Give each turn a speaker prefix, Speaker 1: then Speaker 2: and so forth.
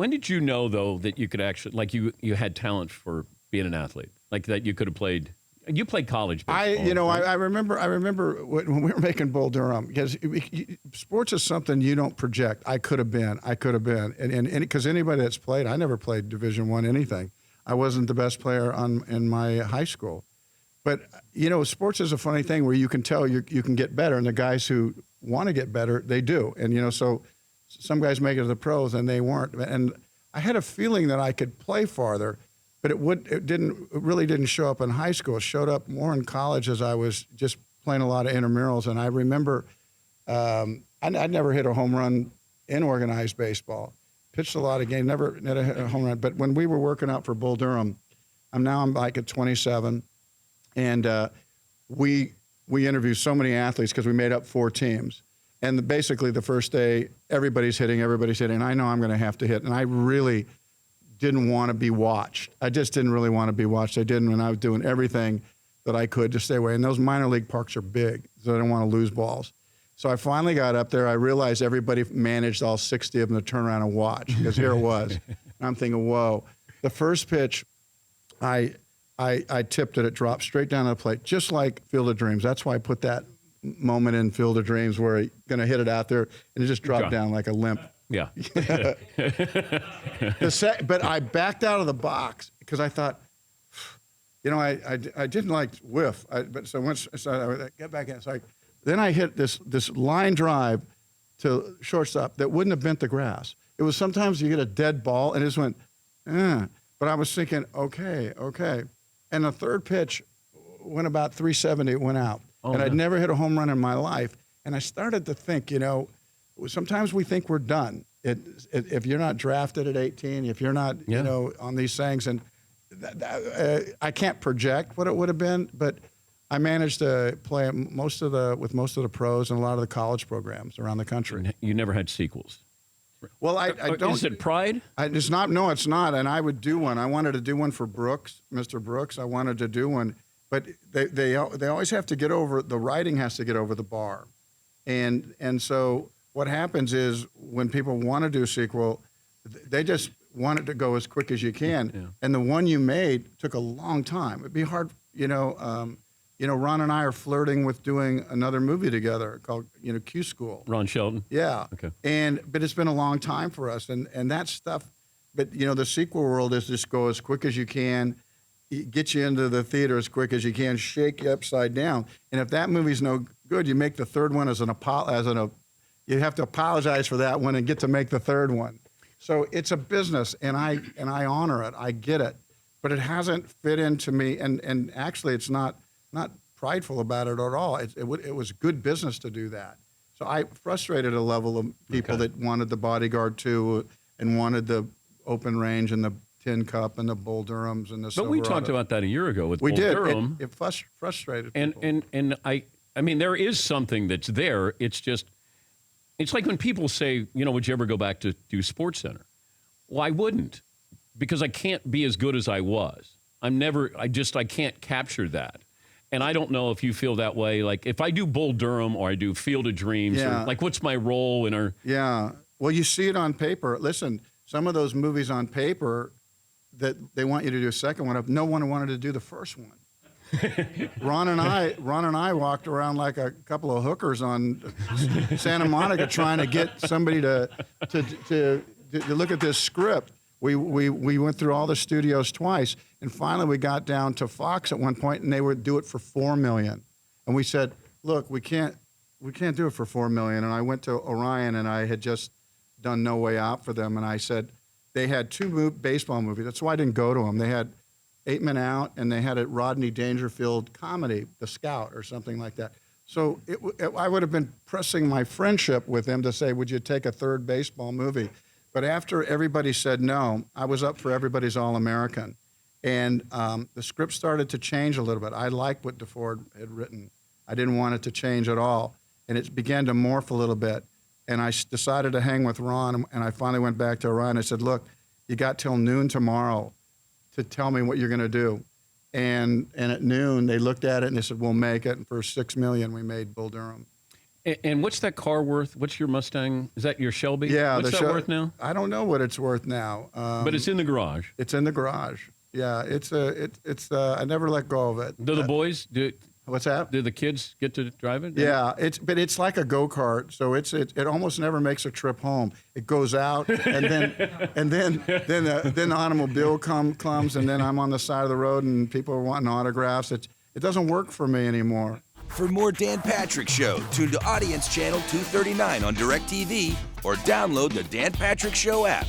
Speaker 1: When did you know, though, that you could actually, like you had talent for being an athlete? Like that you could have played, you played college baseball.
Speaker 2: Right? I remember when we were making Bull Durham, because sports is something you don't project. I could have been. And because anybody that's played, I never played Division I anything. I wasn't the best player in my high school. But, sports is a funny thing where you can tell you can get better. And the guys who want to get better, they do. And, so some guys make it to the pros and they weren't. And I had a feeling that I could play farther, but it really didn't show up in high school. It showed up more in college as I was just playing a lot of intramurals. And I remember I'd never hit a home run in organized baseball. Pitched a lot of games, never hit a home run. But when we were working out for Bull Durham, I'm like at 27. And we interviewed so many athletes because we made up 4 teams. And basically the first day, everybody's hitting. And I know I'm going to have to hit. And I really didn't want to be watched. I just didn't really want to be watched. I didn't, and I was doing everything that I could to stay away. And those minor league parks are big, so I didn't want to lose balls. So I finally got up there. I realized everybody managed all 60 of them to turn around and watch, because here it was. And I'm thinking, whoa. The first pitch, I tipped it. It dropped straight down to the plate, just like Field of Dreams. That's why I put that moment in Field of Dreams where you're going to hit it out there, and it just dropped down like a limp.
Speaker 1: Yeah.
Speaker 2: But I backed out of the box because I thought, I didn't like whiff. So I get back in. So then I hit this line drive to shortstop that wouldn't have bent the grass. It was sometimes you get a dead ball and it just went, But I was thinking, okay. And the third pitch went about 370. It went out. And I'd never hit a home run in my life. And I started to think, sometimes we think we're done. If you're not drafted at 18, if you're not, on these things, and I can't project what it would have been, but I managed to play with most of the pros and a lot of the college programs around the country.
Speaker 1: You never had sequels.
Speaker 2: Well, I don't.
Speaker 1: Is it pride?
Speaker 2: It's not. No, it's not. And I would do one. I wanted to do one for Brooks, Mr. Brooks. I wanted to do one, but they always have to get over, the writing has to get over the bar, and so what happens is when people want to do a sequel, they just want it to go as quick as you can. Yeah. And the one you made took a long time. It'd be hard, Ron and I are flirting with doing another movie together called, Q School.
Speaker 1: Ron Shelton?
Speaker 2: Yeah.
Speaker 1: Okay.
Speaker 2: But it's been a long time for us. And that stuff, but, the sequel world is just go as quick as you can, get you into the theater as quick as you can, shake you upside down. And if that movie's no good, you make the third one you have to apologize for that one and get to make the third one. So it's a business, and I honor it. I get it. But it hasn't fit into me, and actually it's not prideful about it at all. It was good business to do that. So I frustrated a level of people that wanted the Bodyguard 2 and wanted the Open Range and the Tin Cup and the Bull Durhams and the Silverado.
Speaker 1: But we talked about that a year ago with
Speaker 2: Bull
Speaker 1: Durham.
Speaker 2: It frustrated people.
Speaker 1: And I mean, there is something that's there. It's just, it's like when people say, would you ever go back to do SportsCenter? Well, I wouldn't, because I can't be as good as I was. I can't capture that. And I don't know if you feel that way. Like, if I do Bull Durham or I do Field of Dreams, or, like, what's my role in our...
Speaker 2: Yeah. Well, you see it on paper. Listen, some of those movies on paper that they want you to do a second one of, no one wanted to do the first one. Ron and I walked around like a couple of hookers on Santa Monica trying to get somebody to look at this script. We went through all the studios twice, and finally we got down to Fox at one point, and they would do it for $4 million. And we said, look, we can't do it for $4 million. And I went to Orion, and I had just done No Way Out for them, and I said, they had 2 baseball movies. That's why I didn't go to them. They had 8 Men Out, and they had a Rodney Dangerfield comedy, The Scout, or something like that. So I would have been pressing my friendship with him to say, would you take a third baseball movie? But after everybody said no, I was up for Everybody's All-American. And the script started to change a little bit. I liked what DeFord had written. I didn't want it to change at all. And it began to morph a little bit. And I decided to hang with Ron, and I finally went back to Orion. I said, look, you got till noon tomorrow to tell me what you're going to do. And at noon, they looked at it, and they said, we'll make it. And for $6 million, we made Bull Durham.
Speaker 1: And what's that car worth? What's your Mustang? Is that your Shelby?
Speaker 2: Yeah.
Speaker 1: What's that worth now?
Speaker 2: I don't know what it's worth now.
Speaker 1: But it's in the garage.
Speaker 2: It's in the garage. Yeah. I never let go of it.
Speaker 1: Do the boys
Speaker 2: What's that?
Speaker 1: do the kids get to drive it?
Speaker 2: Yeah, it's like a go-kart, so it almost never makes a trip home. It goes out, and then the automobile comes, and then I'm on the side of the road, and people are wanting autographs. It doesn't work for me anymore.
Speaker 3: For more Dan Patrick Show, tune to Audience Channel 239 on DirecTV or download the Dan Patrick Show app.